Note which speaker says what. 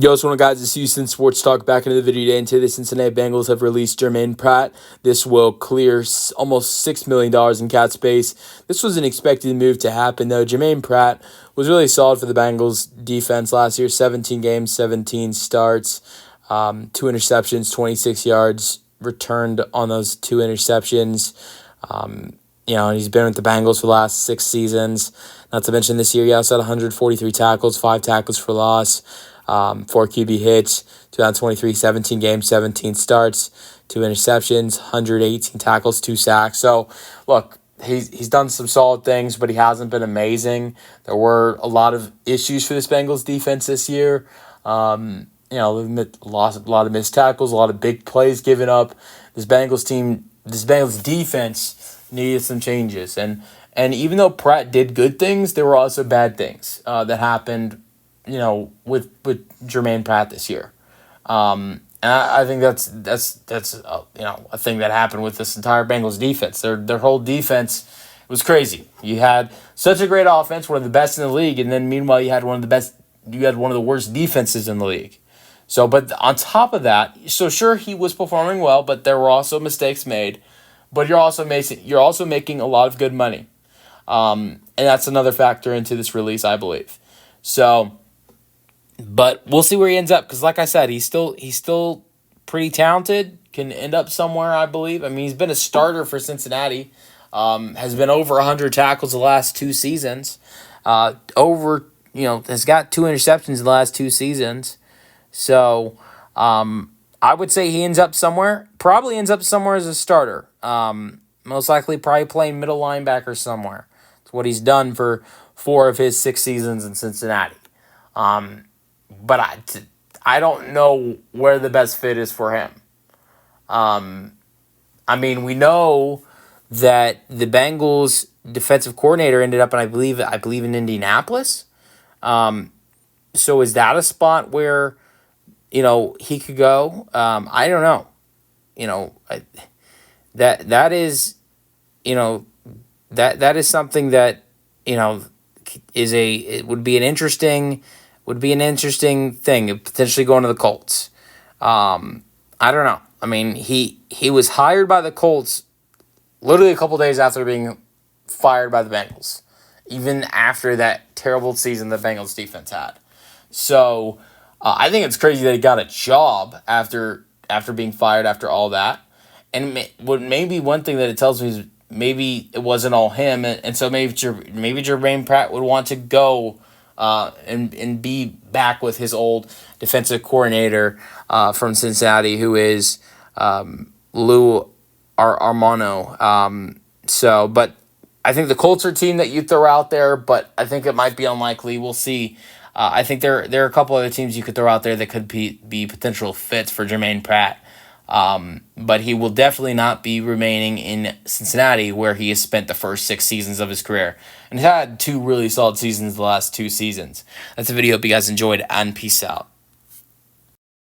Speaker 1: Yo, what's going on, guys? It's Houston Sports Talk back into the video today, and today the Cincinnati Bengals have released Germaine Pratt. This will clear almost $6 million in cap space. This was an expected move to happen, though. Germaine Pratt was really solid for the Bengals defense last year. 17 games, 17 starts, 2 interceptions, 26 yards returned on those 2 interceptions. He's been with the Bengals for the last 6 seasons. Not to mention this year, he also had 143 tackles, 5 tackles for loss. 4 QB hits, 2023, 17 games, 17 starts, 2 interceptions, 118 tackles, 2 sacks. So, look, he's done some solid things, but he hasn't been amazing. There were a lot of issues for this Bengals defense this year. They've lost a lot of missed tackles, a lot of big plays given up. This Bengals defense needed some changes. And even though Pratt did good things, there were also bad things that happened with Germaine Pratt this year. And I think that's a thing that happened with this entire Bengals defense. Their whole defense was crazy. You had such a great offense, one of the best in the league, and then meanwhile you had one of the worst defenses in the league. So, but on top of that, so sure, he was performing well, but there were also mistakes made. But you're also making a lot of good money. And that's another factor into this release, I believe. So, but we'll see where he ends up, because like I said, he's still pretty talented, can end up somewhere, I believe. I mean, he's been a starter for Cincinnati, has been over 100 tackles the last 2 seasons, has got 2 interceptions in the last 2 seasons. So I would say he probably ends up somewhere as a starter. Most likely probably playing middle linebacker somewhere. It's what he's done for 4 of his 6 seasons in Cincinnati. But I don't know where the best fit is for him. We know that the Bengals defensive coordinator ended up, I believe in Indianapolis. So is that a spot where, he could go? I don't know. That is something that, it would be an interesting thing, potentially going to the Colts. I don't know. I mean, he was hired by the Colts literally a couple days after being fired by the Bengals, even after that terrible season the Bengals defense had. So I think it's crazy that he got a job after being fired after all that. And what maybe one thing that it tells me is maybe it wasn't all him, and so maybe Germaine Pratt would want to go and be back with his old defensive coordinator from Cincinnati, who is Lou Armano. But I think the Colts are a team that you throw out there, but I think it might be unlikely. We'll see. I think there are a couple other teams you could throw out there that could be potential fits for Germaine Pratt. But he will definitely not be remaining in Cincinnati, where he has spent the first 6 seasons of his career and had 2 really solid seasons the last 2 seasons. That's the video. Hope you guys enjoyed, and peace out.